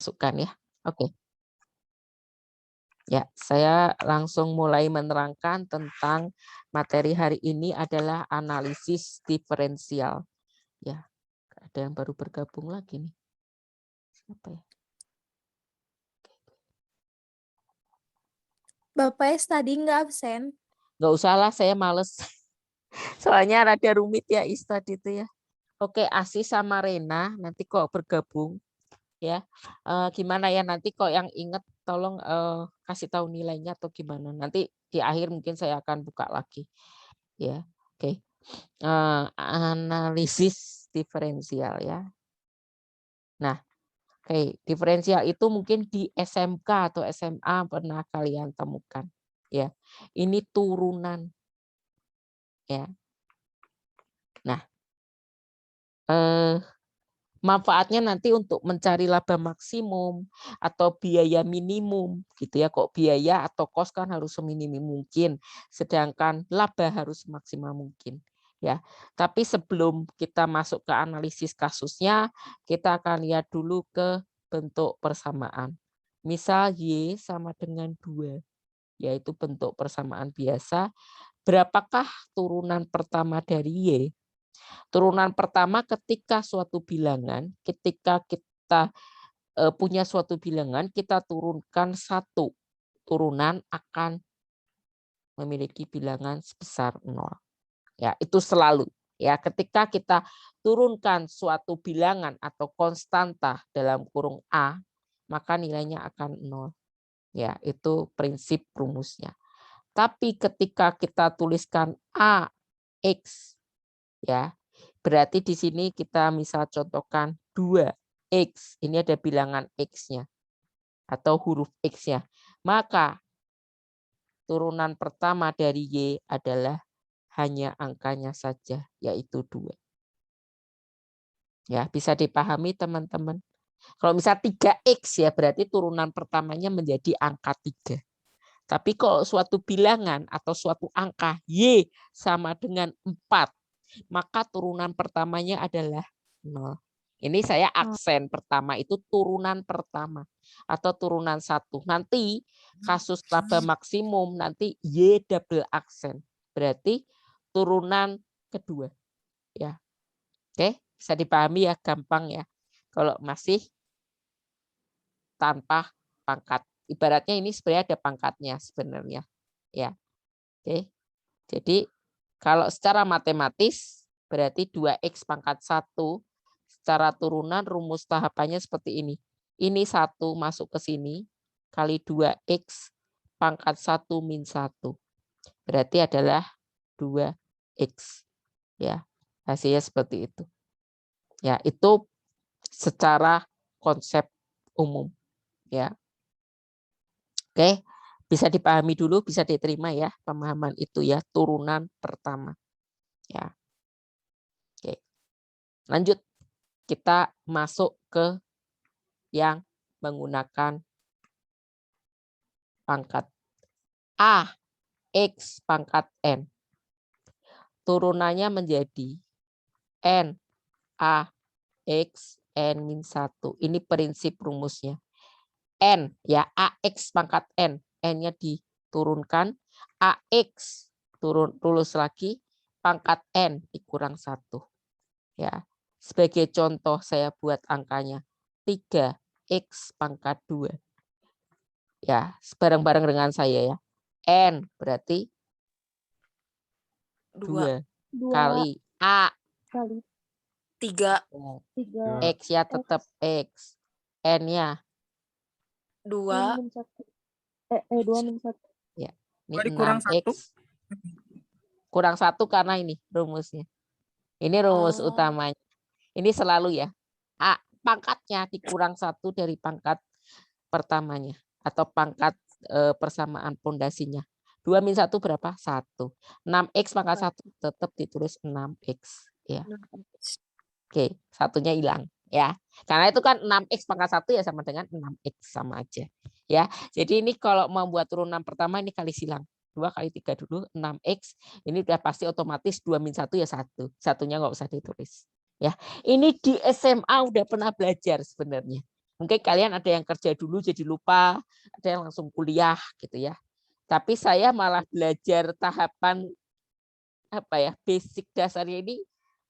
masukkan ya. Oke. Ya, saya langsung mulai menerangkan tentang materi hari ini adalah analisis diferensial. Ya, ada yang baru bergabung lagi nih. Siapa ya? Bapak tadi nggak absen? Nggak usah lah, saya males. Soalnya rada rumit ya Istad itu ya. Oke, Asi sama Rena nanti kok bergabung ya. Gimana ya nanti kok yang ingat tolong kasih tahu nilainya atau gimana. Nanti di akhir mungkin saya akan buka lagi ya. Oke. Analisis diferensial ya. Nah, oke, diferensial itu mungkin di SMK atau SMA pernah kalian temukan ya. Ini turunan ya. Nah, manfaatnya nanti untuk mencari laba maksimum atau biaya minimum gitu ya. Kok biaya atau kos kan harus seminim mungkin, sedangkan laba harus semaksimal mungkin ya. Tapi sebelum kita masuk ke analisis kasusnya, kita akan lihat dulu ke bentuk persamaan. Misal Y sama dengan 2, yaitu bentuk persamaan biasa. Berapakah turunan pertama dari Y? Turunan pertama ketika suatu bilangan, ketika kita punya suatu bilangan, kita turunkan satu, turunan akan memiliki bilangan sebesar 0. Ya, itu selalu. Ya, ketika kita turunkan suatu bilangan atau konstanta dalam kurung A, maka nilainya akan 0. Ya, itu prinsip rumusnya. Tapi ketika kita tuliskan AX, ya, berarti di sini kita misal contohkan 2X, ini ada bilangan X-nya atau huruf X-nya. Maka turunan pertama dari Y adalah hanya angkanya saja, yaitu 2. Ya, bisa dipahami teman-teman. Kalau misal 3X ya berarti turunan pertamanya menjadi angka 3. Tapi kalau suatu bilangan atau suatu angka Y sama dengan 4, maka turunan pertamanya adalah 0. Ini saya aksen pertama itu turunan pertama atau turunan 1. Nanti kasus laba maksimum nanti Y double aksen. Berarti turunan kedua. Ya. Oke, bisa dipahami ya, gampang ya. Kalau masih tanpa pangkat. Ibaratnya ini sebenarnya ada pangkatnya sebenarnya. Ya. Oke. Jadi kalau secara matematis berarti 2X pangkat 1 secara turunan rumus tahapannya seperti ini. Ini 1 masuk ke sini kali 2X pangkat 1 min 1. Berarti adalah 2X. Ya, hasilnya seperti itu. Ya, itu secara konsep umum. Ya. Oke. Bisa dipahami dulu, bisa diterima ya pemahaman itu ya, turunan pertama. Ya. Oke. Lanjut. Kita masuk ke yang menggunakan pangkat A, X pangkat N. Turunannya menjadi N, A, X, N min 1. Ini prinsip rumusnya. N, ya AX pangkat N. N-nya diturunkan. AX tulis lagi. Pangkat N dikurang 1. Ya. Sebagai contoh saya buat angkanya 3X pangkat 2. Ya, bareng-bareng dengan saya ya. N berarti 2 kali A kali 3. 3 X ya tetap X. N-nya 2. min 1. 2 min 1. ya. Ini Kurang 6X. Kurang 1 karena ini rumusnya. Ini rumus utamanya. Ini selalu ya. A pangkatnya dikurang 1 dari pangkat pertamanya atau pangkat persamaan pondasinya. 2 min 1 berapa? 1. 6X pangkat 1 tetap ditulis 6X. Ya. Oke, satunya hilang. Ya, karena itu kan 6X pangkat 1 ya sama dengan 6X sama aja. Ya, jadi ini kalau membuat turunan pertama ini kali silang. 2 kali 3 dulu, 6X. Ini udah pasti otomatis 2 min 1 ya 1. Satunya nggak usah ditulis. Ya, ini di SMA udah pernah belajar sebenarnya. Mungkin kalian ada yang kerja dulu jadi lupa, ada yang langsung kuliah gitu ya. Tapi saya malah belajar tahapan apa ya, basic dasarnya ini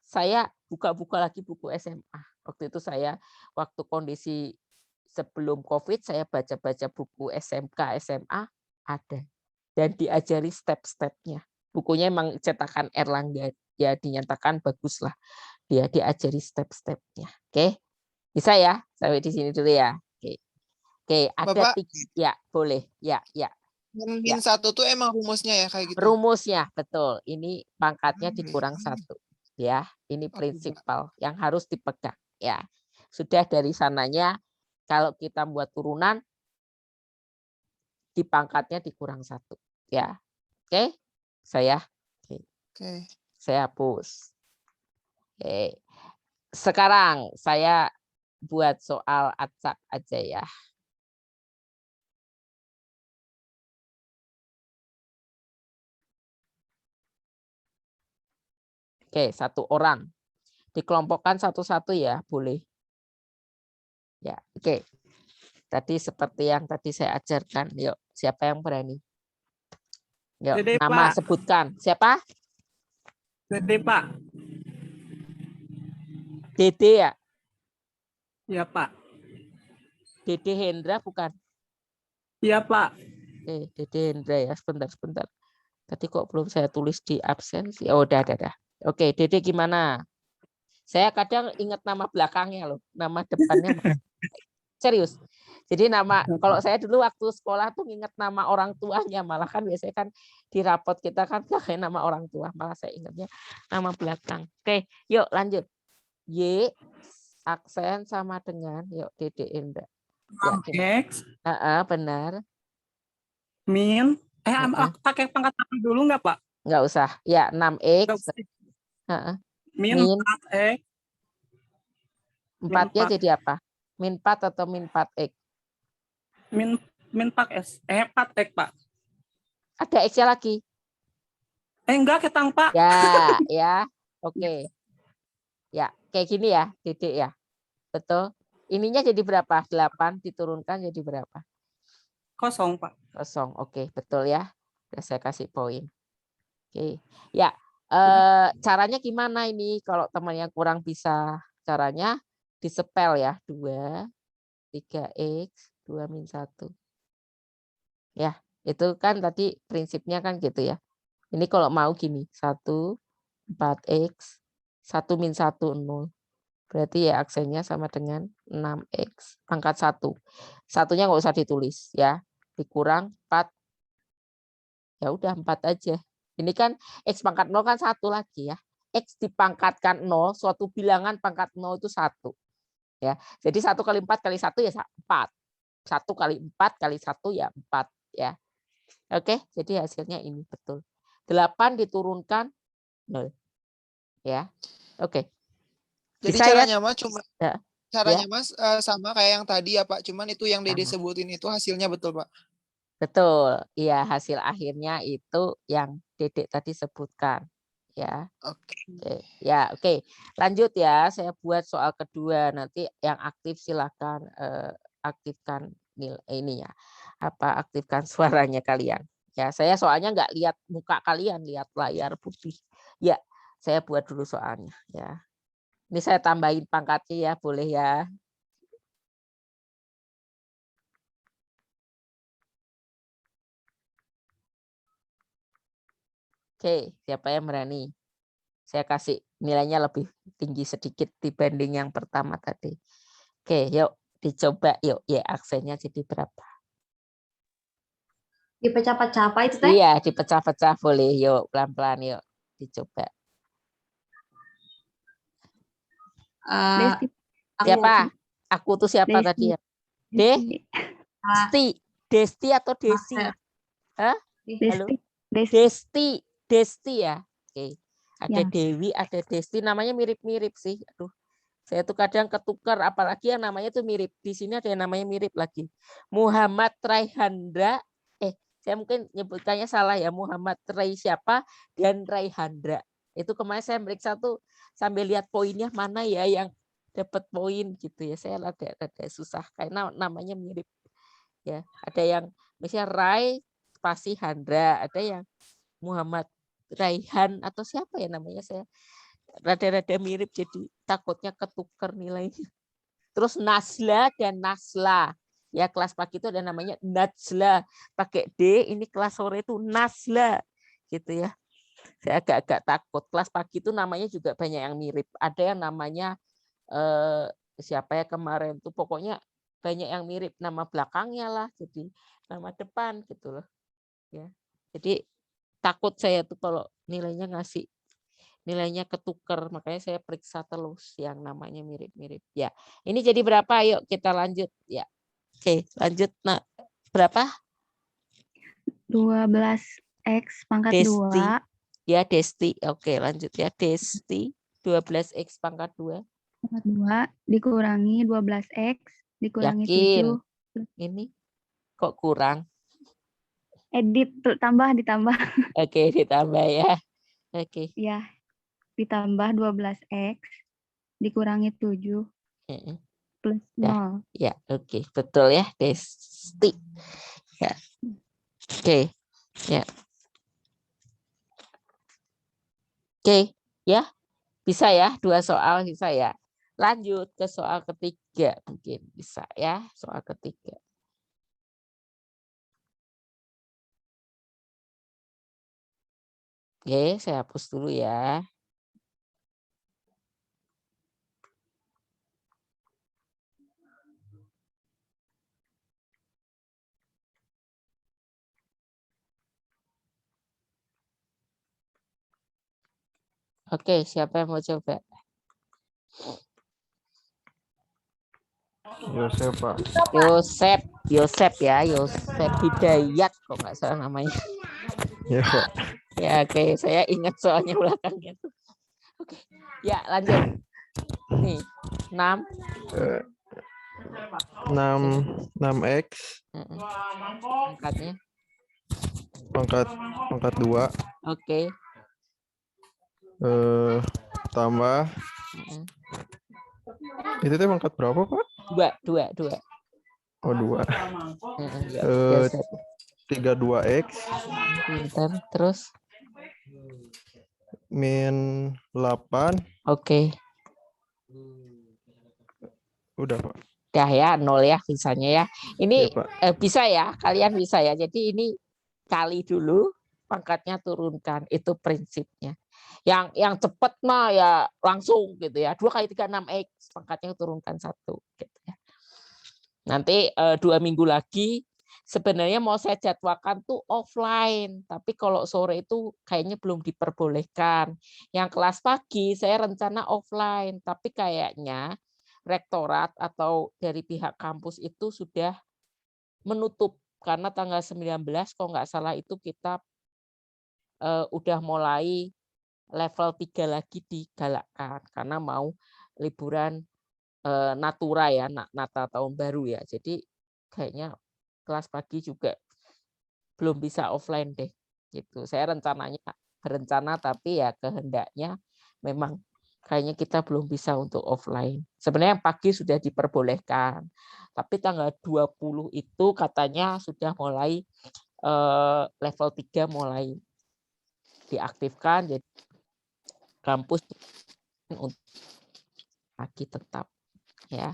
saya buka-buka lagi buku SMA. Waktu itu saya waktu kondisi sebelum COVID saya baca-baca buku SMK, SMA ada dan diajari step-stepnya. Bukunya emang cetakan Erlangga ya, dinyatakan bagus lah. Dia diajari step-stepnya. Oke. Bisa ya? Sampai di sini dulu ya. Oke. Oke, ada Bapak, 3. Ya, boleh. Ya, ya. min 1 tuh emang rumusnya ya kayak gitu. Rumusnya betul. Ini pangkatnya dikurang 1. Ya, ini Oke, Pak. prinsipal yang harus dipegang. Ya, sudah dari sananya kalau kita buat turunan di pangkatnya dikurang 1. Ya, oke. Oke. Saya hapus. Oke. Sekarang saya buat soal acak aja ya. Oke, 1 orang. Dikelompokkan satu-satu ya, boleh. Ya, oke. Tadi seperti yang tadi saya ajarkan. Yuk, siapa yang berani? Yuk, Dede, nama Pak. sebutkan. Siapa? Dede, Pak. Dede ya? Iya, Pak. Dede Hendra bukan? Iya, Pak. Dede Hendra ya, sebentar. Tadi kok belum saya tulis di absensi. Oh, udah. Oke, Dede gimana? Saya kadang ingat nama belakangnya loh, nama depannya. Serius. Jadi kalau saya dulu waktu sekolah tuh ingat nama orang tuanya, malah kan biasanya kan di rapot kita kan pakai nama orang tua, malah saya ingatnya nama belakang. Oke, yuk lanjut. Y aksen sama dengan yuk Dede Enda. Ya, X benar. min pakai pangkat 1 dulu nggak, Pak? Nggak usah. Ya, 6X. Nggak usah. Min 4X. 4-nya jadi apa? Min 4 atau min 4X? Min 4X. 4X, Pak. Ada X-nya lagi. Enggak, ketang, Pak. Ya. Oke. Ya, kayak gini ya, Dede ya. Betul. Ininya jadi berapa? 8 diturunkan jadi berapa? 0, Pak. 0. Oke, betul ya. Udah saya kasih poin. Oke. Ya, caranya gimana ini kalau teman yang kurang bisa? Caranya disepel ya. 2, 3X, 2 min 1. Ya, itu kan tadi prinsipnya kan gitu ya. Ini kalau mau gini, 1, 4X, 1 min 1, 0. Berarti ya aksennya sama dengan 6X pangkat 1. Satunya nggak usah ditulis ya. Dikurang 4. Ya udah 4 aja. Ini kan X pangkat 0 kan 1 lagi ya. X dipangkatkan 0, suatu bilangan pangkat 0 itu 1. Ya. Jadi 1 kali 4 kali 1 ya 4. 1 kali 4 kali 1 ya 4 ya. Oke, jadi hasilnya ini betul. 8 diturunkan 0. Ya. Oke. Jadi Bisa caranya ya? Mas cuma Ya. caranya Mas sama kayak yang tadi ya Pak, cuman itu yang Dede Sama. sebutin itu hasilnya betul Pak. Betul. Iya, hasil akhirnya itu yang Dedek tadi sebutkan. Ya. Oke. Ya, oke. Lanjut ya, saya buat soal kedua. Nanti yang aktif silakan aktifkan ini ya. Aktifkan suaranya kalian. Ya, saya soalnya nggak lihat muka kalian, lihat layar putih. Ya, saya buat dulu soalnya ya. Ini saya tambahin pangkatnya ya, boleh ya. Oke, siapa yang berani? Saya kasih nilainya lebih tinggi sedikit dibanding yang pertama tadi. Oke, yuk dicoba yuk. Ya, aksennya jadi berapa? Dipecah-pecah apa itu teh? Iya, dipecah-pecah boleh. Yuk, pelan-pelan yuk. Dicoba. Siapa? Aku tuh siapa tadi ya? Desti atau Desi? Hah? Halo? Desti ya. Oke. Ada Dewi, ada Desti, namanya mirip-mirip sih. Aduh. Saya tuh kadang ketukar, apalagi yang namanya tuh mirip. Di sini ada yang namanya mirip lagi. Muhammad Raihandra. Saya mungkin nyebutkannya salah ya. Muhammad Rai siapa dan Raihandra. Itu kemarin saya meriksa tuh sambil lihat poinnya mana ya yang dapat poin gitu ya. Saya agak susah karena namanya mirip ya. Ada yang misalnya Rai spasi Handra, ada yang Muhammad Raihan atau siapa ya namanya, saya rada-rada mirip jadi takutnya ketukar nilainya. Terus Nasla dan Nasla. Ya kelas pagi itu ada namanya Najla pakai D, ini kelas sore itu Nasla gitu ya. Saya agak-agak takut. Kelas pagi itu namanya juga banyak yang mirip. Ada yang namanya siapa ya kemarin tuh, pokoknya banyak yang mirip nama belakangnya lah, jadi nama depan gitu loh. Ya. Jadi takut saya tuh kalau nilainya ketuker, makanya saya periksa terus yang namanya mirip-mirip. Ya, ini jadi berapa? Yuk kita lanjut ya. Oke, lanjut. Nah, berapa? 12x pangkat Desti. 2. Ya, Desti. Oke, lanjut ya. Desti 12x pangkat 2. Pangkat 2 dikurangi 12x dikurangi Yakin? 7. Ini kok kurang? Ditambah. Oke, ditambah ya. Oke. Ya, ditambah 12x dikurangi 7 plus Ya, 0. ya, oke, betul ya, Desti. Ya, oke, ya, oke, ya, bisa ya, 2 soal bisa ya. Lanjut ke soal ketiga, mungkin bisa ya, soal ketiga. Oke, saya hapus dulu ya. Oke, siapa yang mau coba? Yosef, Pak. Yosef ya, Yosef Hidayat kok nggak salah namanya. Ya, Pak. Ya, oke, saya ingat soalnya belakangnya tuh. Oke, ya lanjut. Nih, 6. 6x Angkatnya. pangkat 2 Oke. tambah itu teh pangkat berapa, Pak? 2. Oh, 2. Ya, 32x pintar. Terus min 8. oke. Udah, Pak. Dah ya, 0 ya bisanya ya. Ini Ya, Pak. bisa ya, kalian bisa ya. Jadi ini kali dulu, pangkatnya turunkan, itu prinsipnya. Yang cepat mah ya langsung gitu ya. 2 kali 3 6x, pangkatnya turunkan 1 gitu ya. Nanti 2 minggu lagi sebenarnya mau saya jadwalkan tuh offline, tapi kalau sore itu kayaknya belum diperbolehkan. Yang kelas pagi saya rencana offline, tapi kayaknya rektorat atau dari pihak kampus itu sudah menutup karena tanggal 19 kalau nggak salah itu kita udah mulai level 3 lagi digalakkan karena mau liburan Natura ya, Natal tahun baru ya. Jadi kayaknya kelas pagi juga belum bisa offline deh. Gitu. Saya berencana tapi ya kehendaknya memang kayaknya kita belum bisa untuk offline. Sebenarnya yang pagi sudah diperbolehkan. Tapi tanggal 20 itu katanya sudah mulai level 3 mulai diaktifkan, jadi kampus untuk pagi tetap ya.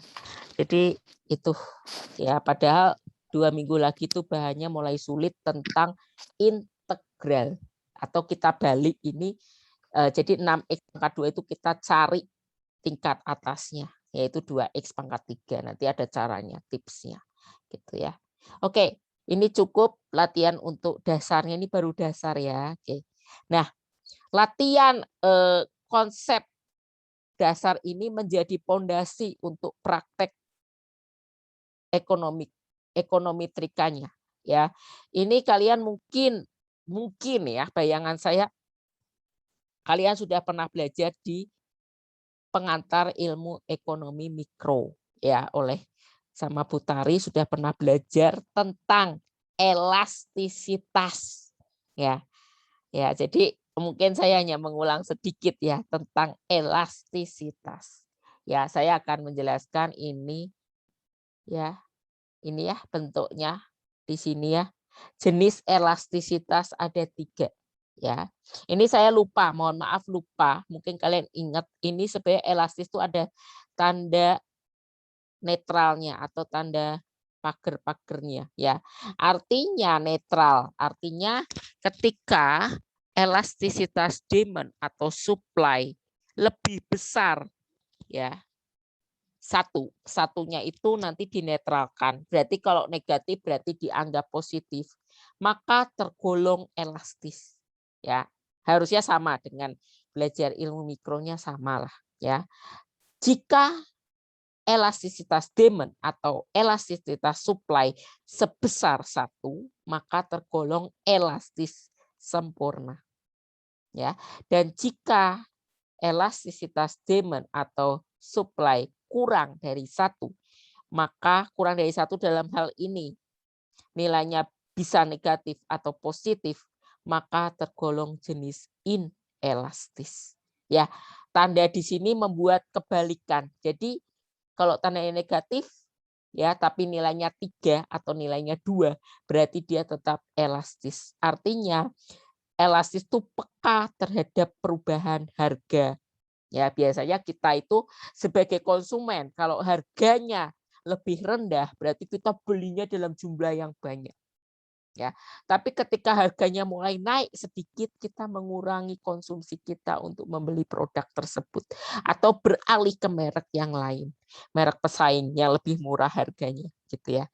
Jadi itu ya, padahal 2 minggu lagi itu bahannya mulai sulit tentang integral atau kita balik ini jadi 6x pangkat 2 itu kita cari tingkat atasnya yaitu 2x pangkat 3. Nanti ada caranya, tipsnya gitu ya. Oke, ini cukup latihan untuk dasarnya, ini baru dasar ya. Oke. Nah, latihan konsep dasar ini menjadi pondasi untuk praktek ekonometrikanya ya. Ini kalian mungkin ya, bayangan saya kalian sudah pernah belajar di pengantar ilmu ekonomi mikro ya, oleh sama Bu Tari sudah pernah belajar tentang elastisitas ya. Ya, jadi mungkin saya hanya mengulang sedikit ya tentang elastisitas. Ya, saya akan menjelaskan ini ya. Ini ya bentuknya di sini ya. Jenis elastisitas ada 3 ya. Ini saya lupa, mohon maaf lupa. Mungkin kalian ingat ini sebenarnya elastis itu ada tanda netralnya atau tanda pagar-pagernya ya. Artinya netral, artinya ketika elastisitas demand atau supply lebih besar ya. Satunya itu nanti dinetralkan. Berarti kalau negatif berarti dianggap positif. Maka tergolong elastis. Ya, harusnya sama dengan belajar ilmu mikronya samalah ya. Jika elastisitas demand atau elastisitas supply sebesar 1, maka tergolong elastis sempurna. Ya. Dan jika elastisitas demand atau supply kurang dari 1, maka kurang dari 1 dalam hal ini nilainya bisa negatif atau positif, maka tergolong jenis inelastis. Ya, tanda di sini membuat kebalikan. Jadi kalau tandanya negatif ya tapi nilainya 3 atau nilainya 2, berarti dia tetap elastis. Artinya elastis itu peka terhadap perubahan harga. Ya, biasanya kita itu sebagai konsumen kalau harganya lebih rendah berarti kita belinya dalam jumlah yang banyak. Ya. Tapi ketika harganya mulai naik sedikit kita mengurangi konsumsi kita untuk membeli produk tersebut atau beralih ke merek yang lain. Merek pesaing yang lebih murah harganya gitu ya.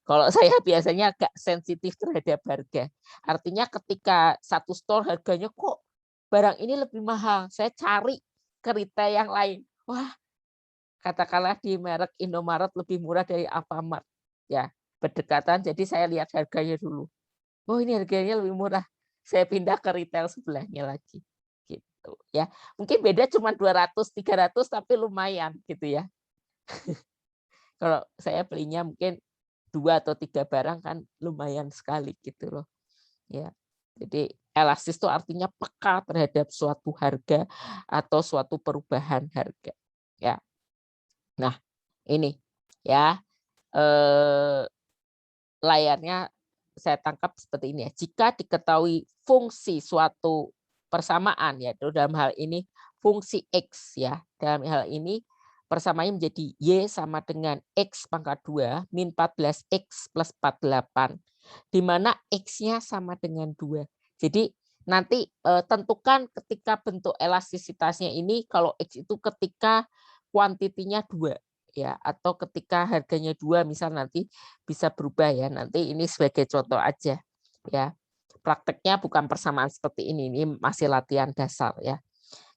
Kalau saya biasanya agak sensitif terhadap harga. Artinya ketika satu store harganya kok barang ini lebih mahal, saya cari ke retail yang lain. Wah, katakanlah di merek Indomaret lebih murah dari Alfamart. Ya, berdekatan jadi saya lihat harganya dulu. Oh, ini harganya lebih murah. Saya pindah ke retail sebelahnya lagi. Gitu ya. Mungkin beda cuma 200 300 tapi lumayan gitu ya. Kalau saya belinya mungkin 2 atau 3 barang kan lumayan sekali gitu loh. Ya. Jadi elastis itu artinya peka terhadap suatu harga atau suatu perubahan harga. Ya. Nah, ini ya layarnya saya tangkap seperti ini ya. Jika diketahui fungsi suatu persamaan ya, dalam hal ini fungsi X ya. Dalam hal ini persamaannya menjadi Y sama dengan X pangkat 2 min 14X plus 48. Di mana X-nya sama dengan 2. Jadi nanti tentukan ketika bentuk elastisitasnya ini kalau X itu ketika kuantitinya 2 ya atau ketika harganya 2 misal nanti bisa berubah ya. Nanti ini sebagai contoh aja ya. Prakteknya bukan persamaan seperti ini masih latihan dasar ya.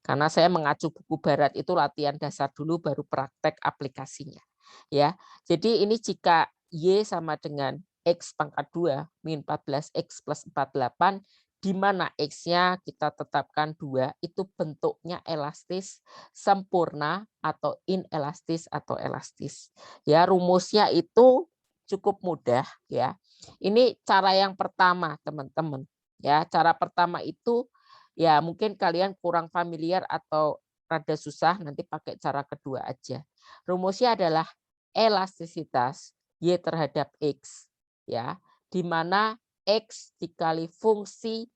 Karena saya mengacu buku barat itu latihan dasar dulu baru praktek aplikasinya ya. Jadi ini jika Y sama dengan X pangkat 2 min 14X plus 48 di mana X-nya kita tetapkan 2 itu bentuknya elastis sempurna atau inelastis atau elastis. Ya, rumusnya itu cukup mudah ya. Ini cara yang pertama, teman-teman. Ya, cara pertama itu ya mungkin kalian kurang familiar atau rada susah, nanti pakai cara kedua aja. Rumusnya adalah elastisitas Y terhadap X ya, di mana X dikali fungsi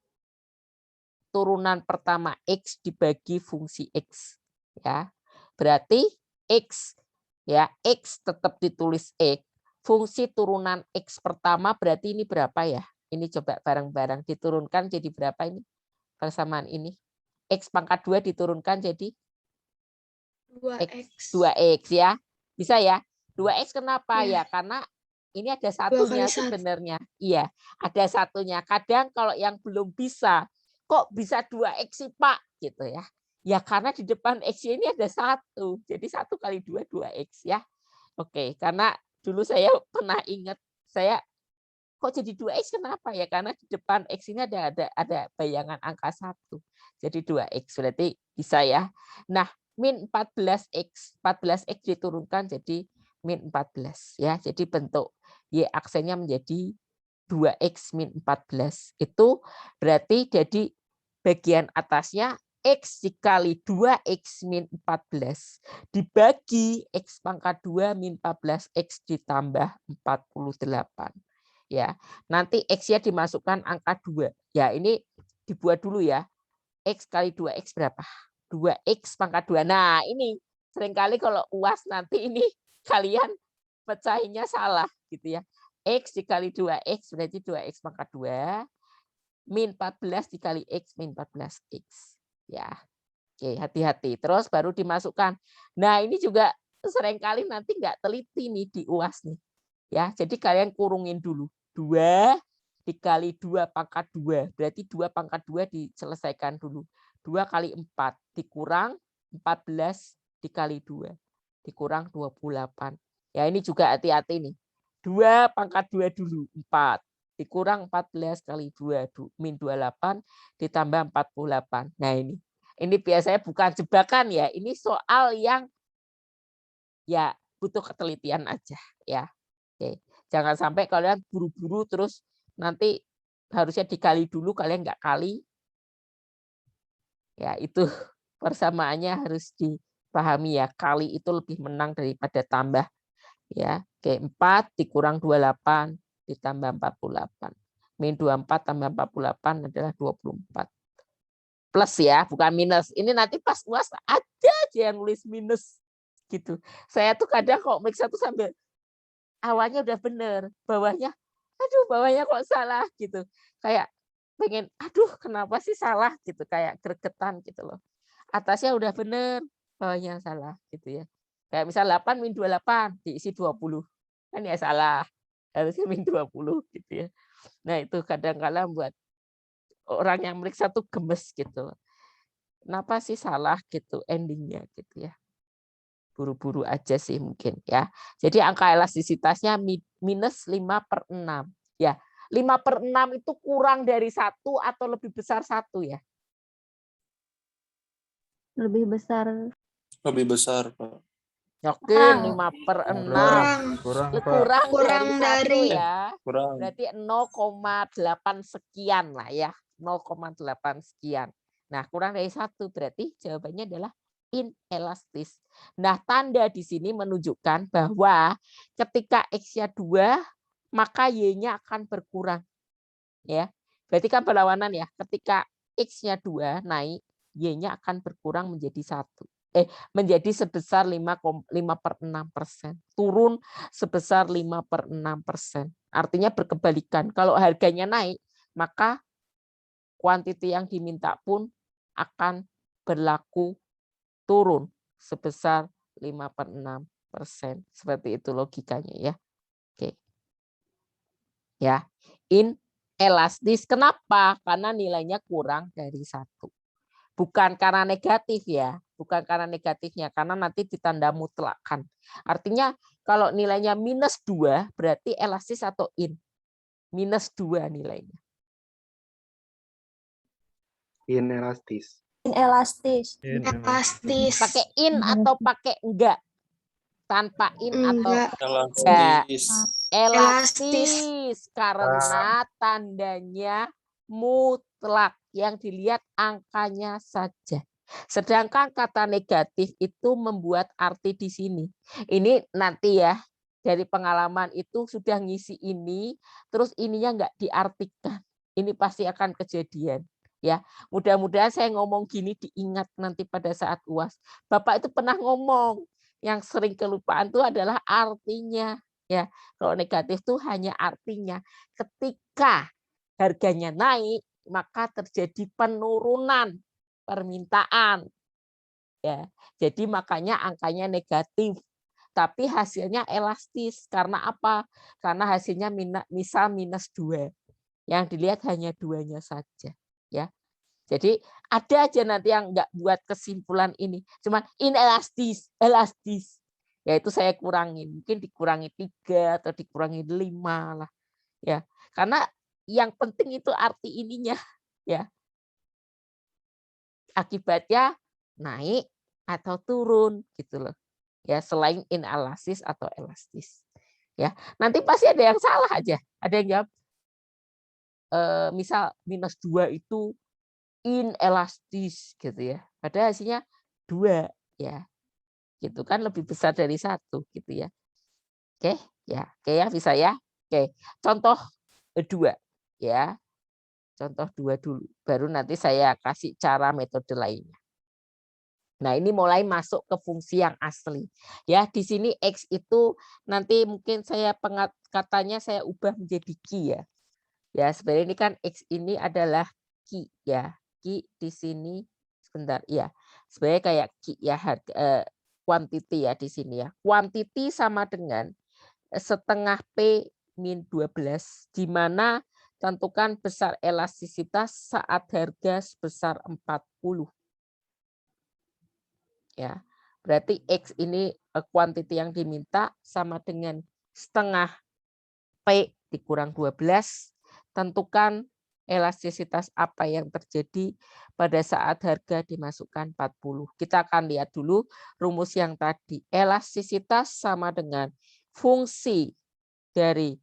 turunan pertama X dibagi fungsi X ya. Berarti X ya, X tetap ditulis X, fungsi turunan X pertama berarti ini berapa ya? Ini coba bareng-bareng diturunkan jadi berapa ini? Persamaan ini. X pangkat 2 diturunkan jadi 2X. 2X ya. Bisa ya? 2X kenapa Ya. ya? Karena ini ada satunya sebenarnya. Iya, ada satunya. Kadang kalau yang belum bisa, kok bisa 2X sih Pak? Gitu ya. Ya karena di depan X ini ada 1. Jadi 1 kali 2, 2X ya. Oke, karena dulu saya pernah ingat, saya kok jadi 2X kenapa ya? Karena di depan X ini ada bayangan angka 1. Jadi 2X berarti bisa ya. Nah, min 14X, 14X diturunkan jadi min 14 ya. Jadi bentuk Y aksennya menjadi 2X min 14. Itu berarti jadi bagian atasnya X dikali 2X min 14 dibagi X pangkat 2 min 14 X ditambah 48. Ya, nanti X-nya dimasukkan angka 2. Ya, ini dibuat dulu ya. X kali 2X berapa? 2X pangkat 2. Nah, ini seringkali kalau UAS nanti ini kalian pecahinnya salah gitu ya. X dikali 2X berarti 2X pangkat 2 min 14 dikali X min 14X. Ya, oke, hati-hati. Terus baru dimasukkan. Nah, ini juga seringkali nanti nggak teliti nih di UAS nih. Ya, jadi kalian kurungin dulu. 2 dikali 2 pangkat 2. Berarti 2 pangkat 2 diselesaikan dulu. 2 kali 4 dikurang 14 dikali 2. Dikurang 28. Ya, ini juga hati-hati nih. 2 pangkat 2 dulu, 4. Dikurang 14 kali 2, min 28, ditambah 48. Nah, ini biasanya bukan jebakan ya. Ini soal yang ya butuh ketelitian aja ya. Oke. Jangan sampai kalian buru-buru terus nanti harusnya dikali dulu, kalian nggak kali. Ya, itu persamaannya harus dipahami ya. Kali itu lebih menang daripada tambah. Ya, oke, 4 dikurang 28 ditambah 48. Min 24 tambah 48 adalah 24. Plus ya, bukan minus. Ini nanti pas UAS ada aja yang nulis minus gitu. Saya tuh kadang kok meriksa tuh sambil awalnya udah bener, bawahnya kok salah gitu. Kayak pengen, aduh kenapa sih salah gitu, kayak gregetan gitu loh. Atasnya udah bener, bawahnya salah gitu ya. Kayak misal 8 min 28 diisi 20. Kan ya salah. Harusnya min 20 gitu ya. Nah, itu kadang-kadang buat orang yang meriksa tuh gemes gitu. Kenapa sih salah gitu endingnya gitu ya. Buru-buru aja sih mungkin ya. Jadi angka elastisitasnya minus 5/6. Ya, 5/6 itu kurang dari 1 atau lebih besar 1 ya? Lebih besar. Lebih besar, Pak. Yakin 5/6. Kurang, Pak. Kurang dari 1 ya. Kurang. Berarti 0,8 sekian lah ya. 0,8 sekian. Nah, kurang dari 1 berarti jawabannya adalah inelastis. Nah, tanda di sini menunjukkan bahwa ketika X-nya 2, maka Y-nya akan berkurang. Ya. Berarti kan berlawanan ya. Ketika X-nya 2 naik, Y-nya akan berkurang menjadi 1. Menjadi sebesar 5/6%. Turun sebesar 5/6%. Artinya berkebalikan. Kalau harganya naik, maka kuantiti yang diminta pun akan berlaku turun sebesar 5/6%. Seperti itu logikanya ya. Oke. Ya, inelastis. Kenapa? Karena nilainya kurang dari 1. Bukan karena negatif ya, bukan karena negatifnya, karena nanti ditanda mutlakkan. Artinya kalau nilainya minus 2 berarti elastis atau in? Minus 2 nilainya. Inelastis. Inelastis. Pakai in atau pakai enggak? Tanpa in atau Elastis. elastis karena tandanya mutlak, yang dilihat angkanya saja. Sedangkan kata negatif itu membuat arti di sini. Ini nanti ya, dari pengalaman itu sudah ngisi ini, terus ininya nggak diartikan. Ini pasti akan kejadian. Ya, mudah-mudahan saya ngomong gini diingat nanti pada saat UAS. Bapak itu pernah ngomong, yang sering kelupaan itu adalah artinya. Ya, kalau negatif itu hanya artinya. Ketika harganya naik, maka terjadi penurunan permintaan. Ya, jadi makanya angkanya negatif. Tapi hasilnya elastis. Karena apa? Karena hasilnya misal minus 2. Yang dilihat hanya 2-nya saja. Ya. Jadi ada aja nanti yang nggak buat kesimpulan ini. Cuman inelastis, elastis. Yaitu saya kurangin. Mungkin dikurangi 3 atau dikurangi 5 lah. Ya. Karena yang penting itu arti ininya, ya. Akibatnya naik atau turun gitu loh. Ya, selain inelastis atau elastis. Ya, nanti pasti ada yang salah aja. Ada yang jawab misal minus 2 itu inelastis gitu ya. Padahal hasilnya 2 ya. Gitu kan lebih besar dari 1 gitu ya. Oke ya bisa ya. Oke, contoh 2 ya. Contoh 2 dulu. Baru nanti saya kasih cara metode lainnya. Nah, ini mulai masuk ke fungsi yang asli. Ya, di sini X itu nanti mungkin saya katanya saya ubah menjadi Q ya. Ya, sebenarnya ini kan X ini adalah Q ya. Q di sini sebentar ya. Sebenarnya kayak Q ya, quantity ya di sini ya. Quantity sama dengan setengah P min 12 di mana tentukan besar elastisitas saat harga sebesar 40. Ya, berarti X ini quantity yang diminta sama dengan setengah P dikurang 12. Tentukan elastisitas apa yang terjadi pada saat harga dimasukkan 40. Kita akan lihat dulu rumus yang tadi. Elastisitas sama dengan fungsi dari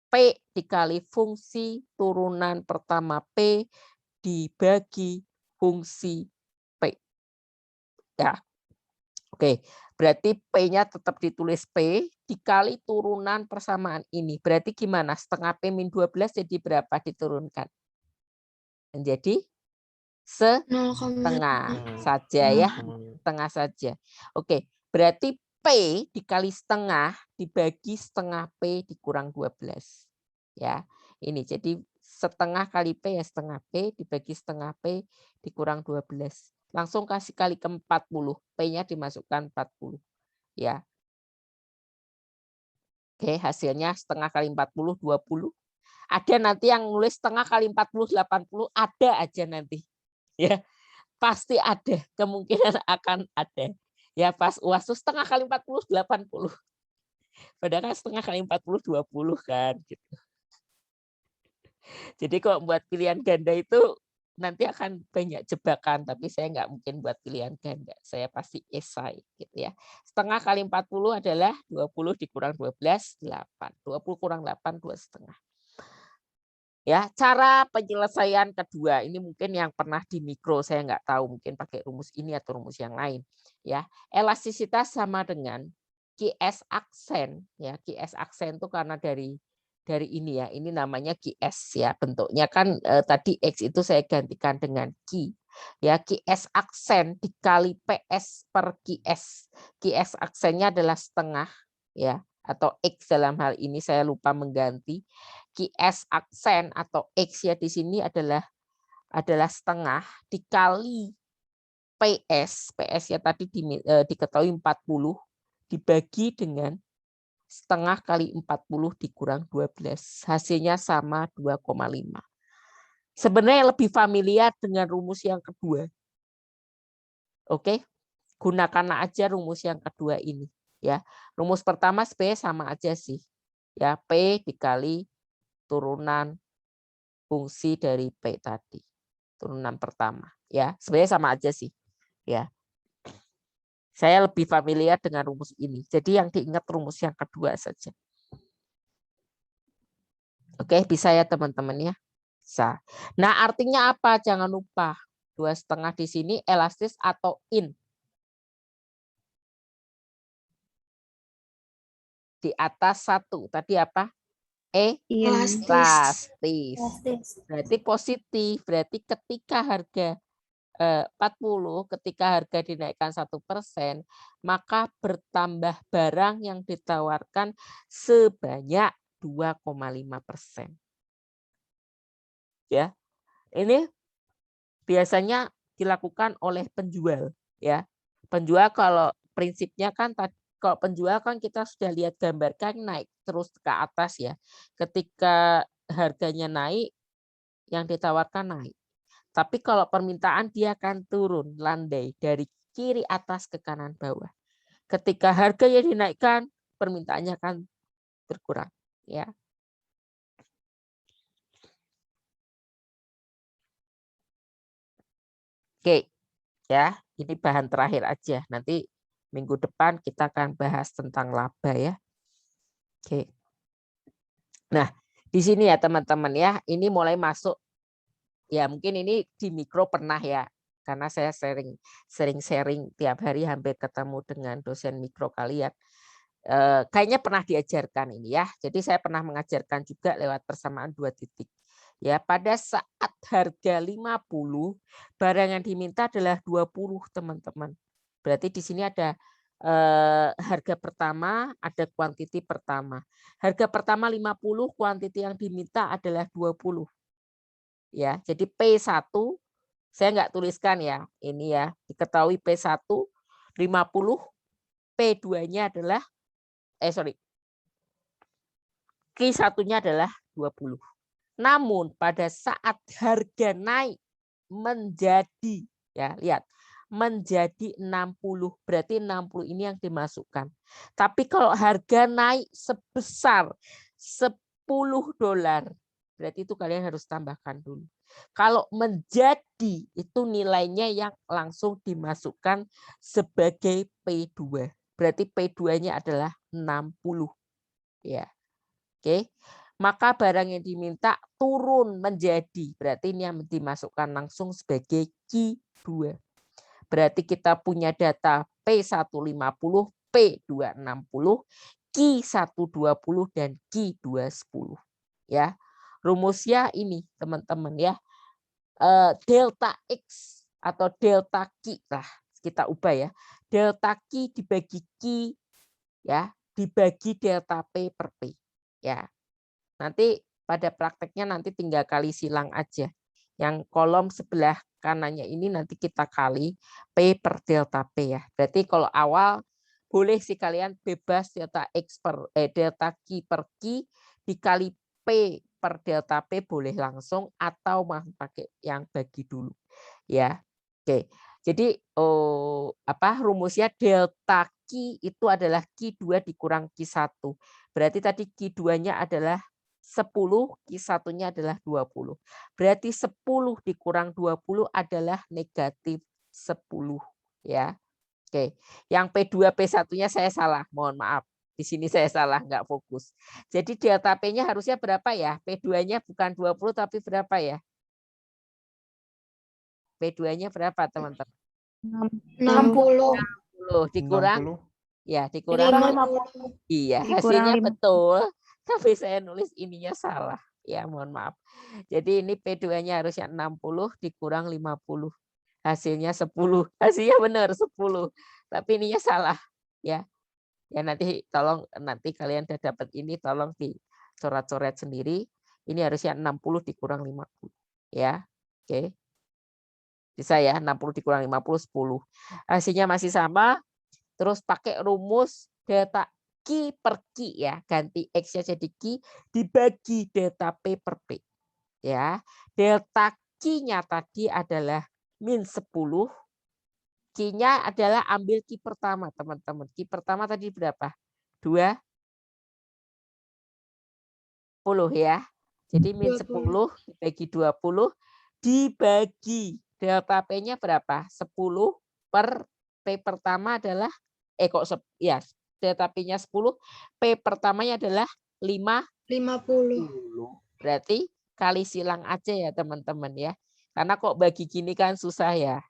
P dikali fungsi turunan pertama P dibagi fungsi P. Ya, oke. Berarti P-nya tetap ditulis P dikali turunan persamaan ini. Berarti gimana? Setengah P min 12 jadi berapa diturunkan? Menjadi setengah saja ya. Setengah saja. Oke, berarti P dikali setengah dibagi setengah P dikurang 12. Ya, ini jadi setengah kali P ya setengah P dibagi setengah P dikurang 12. Langsung kasih kali ke 40. P-nya dimasukkan 40. Ya. Oke, hasilnya setengah kali 40, 20. Ada nanti yang nulis setengah kali 40, 80. Ada aja nanti. Ya, pasti ada. Kemungkinan akan ada. Ya, pas UAS itu setengah kali 40, 80. Padahal setengah kali 40, 20 kan. Gitu. Jadi kalau buat pilihan ganda itu nanti akan banyak jebakan, tapi saya nggak mungkin buat pilihan ganda. Saya pasti esai gitu ya. Setengah kali 40 adalah 20 dikurang 12, 8. 20 kurang 8, 2,5. Ya, cara penyelesaian kedua ini mungkin yang pernah di mikro, saya nggak tahu mungkin pakai rumus ini atau rumus yang lain. Ya, elastisitas sama dengan QS aksen. Ya, QS aksen itu karena dari ini ya, ini namanya QS ya, bentuknya kan tadi X itu saya gantikan dengan Q. Ya, QS aksen dikali PS per QS. QS aksennya adalah setengah ya, atau X dalam hal ini saya lupa mengganti. QS aksen atau X ya di sini adalah setengah dikali PS. PS ya tadi diketahui 40 dibagi dengan setengah kali 40 dikurang 12. Hasilnya sama 2,5. Sebenarnya lebih familiar dengan rumus yang kedua. Oke, gunakanlah aja rumus yang kedua ini. Ya, rumus pertama sebenarnya sama aja sih. Ya, P dikali turunan fungsi dari P tadi. Turunan pertama. Ya, sebenarnya sama aja sih. Ya. Saya lebih familiar dengan rumus ini. Jadi yang diingat rumus yang kedua saja. Oke, bisa ya teman-teman ya. Bisa. Nah, artinya apa? Jangan lupa 2,5 di sini elastis atau in. Di atas 1. Tadi apa? Elastis. Berarti positif. Berarti ketika harga 40, ketika harga dinaikkan 1%, maka bertambah barang yang ditawarkan sebanyak 2,5%. Ya, ini biasanya dilakukan oleh penjual. Ya, penjual kalau prinsipnya kan kalau penjual kan kita sudah lihat gambar kan naik terus ke atas ya. Ketika harganya naik, yang ditawarkan naik. Tapi kalau permintaan dia akan turun landai dari kiri atas ke kanan bawah. Ketika harganya dinaikkan, permintaannya akan berkurang. Ya. Oke, ya ini bahan terakhir aja. Nanti minggu depan kita akan bahas tentang laba ya. Oke. Nah, di sini ya teman-teman ya, ini mulai masuk ya mungkin ini di mikro pernah ya, karena saya sering sharing tiap hari, hampir ketemu dengan dosen mikro kalian. Kayaknya pernah diajarkan ini ya. Jadi saya pernah mengajarkan juga lewat persamaan 2 titik. Ya, pada saat harga 50, barang yang diminta adalah 20, teman-teman. Berarti di sini ada harga pertama, ada kuantiti pertama. Harga pertama 50, kuantiti yang diminta adalah 20. Ya, jadi P1 saya nggak tuliskan ya. Ini ya, diketahui P1 50, P2-nya adalah Q1-nya adalah 20. Namun pada saat harga naik menjadi, ya lihat, menjadi 60, berarti 60 ini yang dimasukkan. Tapi kalau harga naik sebesar $10, berarti itu kalian harus tambahkan dulu. Kalau menjadi, itu nilainya yang langsung dimasukkan sebagai P2. Berarti P2-nya adalah 60. Ya. Oke. Maka barang yang diminta turun menjadi, berarti ini yang dimasukkan langsung sebagai Q2. Berarti kita punya data P150, P260, Q120 dan Q210. Ya, rumusnya ini teman-teman ya, delta X atau delta Q lah kita ubah ya, delta Q dibagi Q ya, dibagi delta P per P ya. Nanti pada prakteknya nanti tinggal kali silang aja. Yang kolom sebelah kanannya ini nanti kita kali P per delta P ya. Berarti kalau awal boleh sih kalian bebas delta X delta Q per Q dikali P per delta P boleh langsung, atau mau pakai yang bagi dulu ya. Oke. Jadi rumusnya delta Q itu adalah Q2 dikurang Q1. Berarti tadi Q2-nya adalah 10, Q1-nya adalah 20. Berarti 10 dikurang 20 adalah negatif 10 ya. Oke. Yang P2 P1-nya saya salah, mohon maaf. Di sini saya salah, nggak fokus. Jadi delta P-nya harusnya berapa ya? P2-nya bukan 20 tapi berapa ya? P2-nya berapa, teman-teman? 60. 60 dikurang 60. ya, dikurang 50. iya, Dikurang hasilnya 50. betul. Tapi saya nulis ininya salah. Ya, mohon maaf. Jadi ini P2-nya harusnya 60 dikurang 50. Hasilnya 10. Hasilnya benar 10. Tapi ininya salah. Ya. Ya nanti tolong, nanti kalian udah dapat ini tolong dicoret-coret sendiri. Ini harusnya 60 dikurang 50. Ya. Oke. Bisa ya, 60 dikurang 50 10. Hasilnya masih sama. Terus pakai rumus delta Q per Q ya, ganti X-nya jadi Q dibagi delta P per P. Ya. Delta Q-nya tadi adalah min 10. Q-nya adalah ambil Q pertama, teman-teman. Q pertama tadi berapa? 20 ya. Jadi min 10 dibagi 20 dibagi delta P-nya berapa? 10 per P pertama adalah delta P-nya 10, P pertamanya adalah 50. Berarti kali silang aja ya, teman-teman ya. Karena kok bagi gini kan susah ya.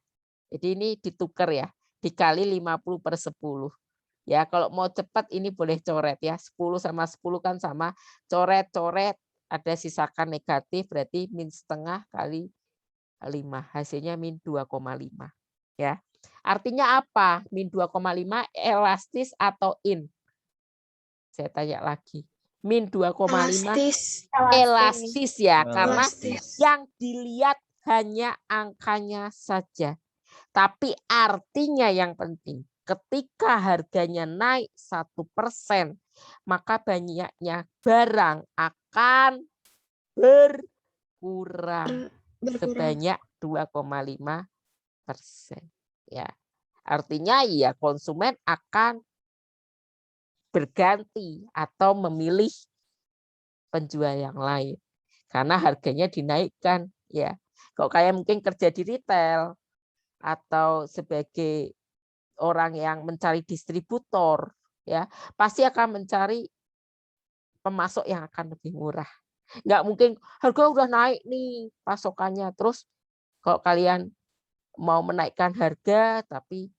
Jadi ini ditukar ya, dikali 50 per 10. Ya, kalau mau cepat ini boleh coret ya. 10 sama 10 kan sama. Coret-coret, ada sisakan negatif, berarti min setengah kali 5. Hasilnya min 2,5. Ya. Artinya apa? Min 2,5 elastis atau in? Saya tanya lagi. Min 2,5 elastis ya, karena yang dilihat hanya angkanya saja. Tapi artinya yang penting, ketika harganya naik 1%, maka banyaknya barang akan berkurang sebanyak 2,5%. Ya, artinya ya konsumen akan berganti atau memilih penjual yang lain karena harganya dinaikkan. Ya, kalau kayak mungkin kerja di retail atau sebagai orang yang mencari distributor, ya pasti akan mencari pemasok yang akan lebih murah. Nggak mungkin harga udah naik nih pasokannya. Terus kalau kalian mau menaikkan harga tapi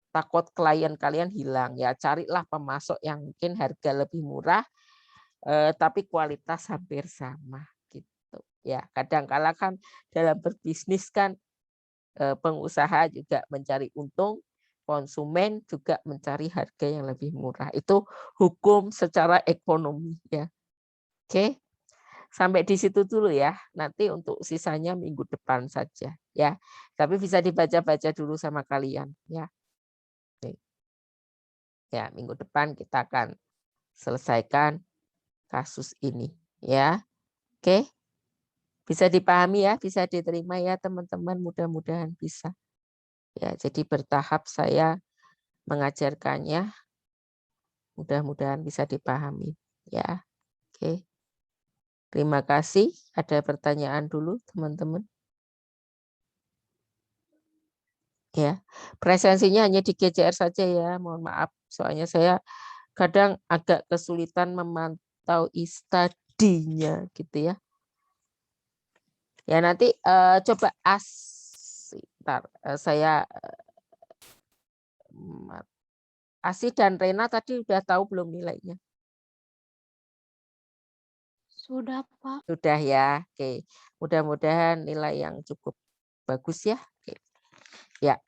takut klien kalian hilang, ya carilah pemasok yang mungkin harga lebih murah tapi kualitas hampir sama gitu. Ya, kadang-kala kan dalam berbisnis kan pengusaha juga mencari untung, konsumen juga mencari harga yang lebih murah. Itu hukum secara ekonomi ya. Oke. Sampai di situ dulu ya. Nanti untuk sisanya minggu depan saja ya. Tapi bisa dibaca-baca dulu sama kalian ya. Nih. Ya, minggu depan kita akan selesaikan kasus ini ya. Oke. Bisa dipahami ya, bisa diterima ya teman-teman, mudah-mudahan bisa. Ya, jadi bertahap saya mengajarkannya. Mudah-mudahan bisa dipahami ya. Oke. Terima kasih. Ada pertanyaan dulu, teman-teman? Ya, presensinya hanya di GCR saja ya. Mohon maaf, soalnya saya kadang agak kesulitan memantau study-nya gitu ya. Ya nanti coba saya Asi dan Rena tadi udah tahu belum nilainya? Sudah, Pak. Sudah ya. Oke. Mudah-mudahan nilai yang cukup bagus ya. Oke. Ya.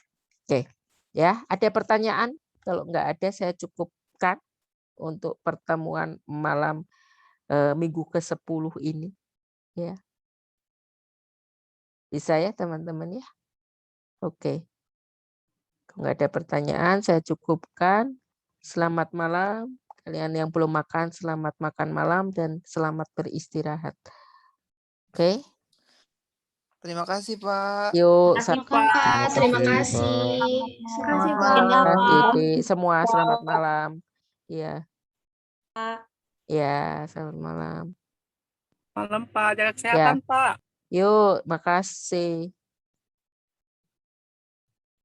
Oke. Ya, ada pertanyaan? Kalau enggak ada saya cukupkan untuk pertemuan malam minggu ke-10 ini. Ya. Bisa ya, teman-teman ya? Oke. Kalau enggak ada pertanyaan, saya cukupkan. Selamat malam. Kalian yang belum makan, selamat makan malam dan selamat beristirahat. Oke. Terima kasih, Pak. Yuk, Terima kasih, terima kasih. Terima kasih, Selamat Pak. Dede, semua selamat malam. Iya. Ya, selamat malam. Malam Pak, jaga Ya. kesehatan Pak. Yuk, makasih.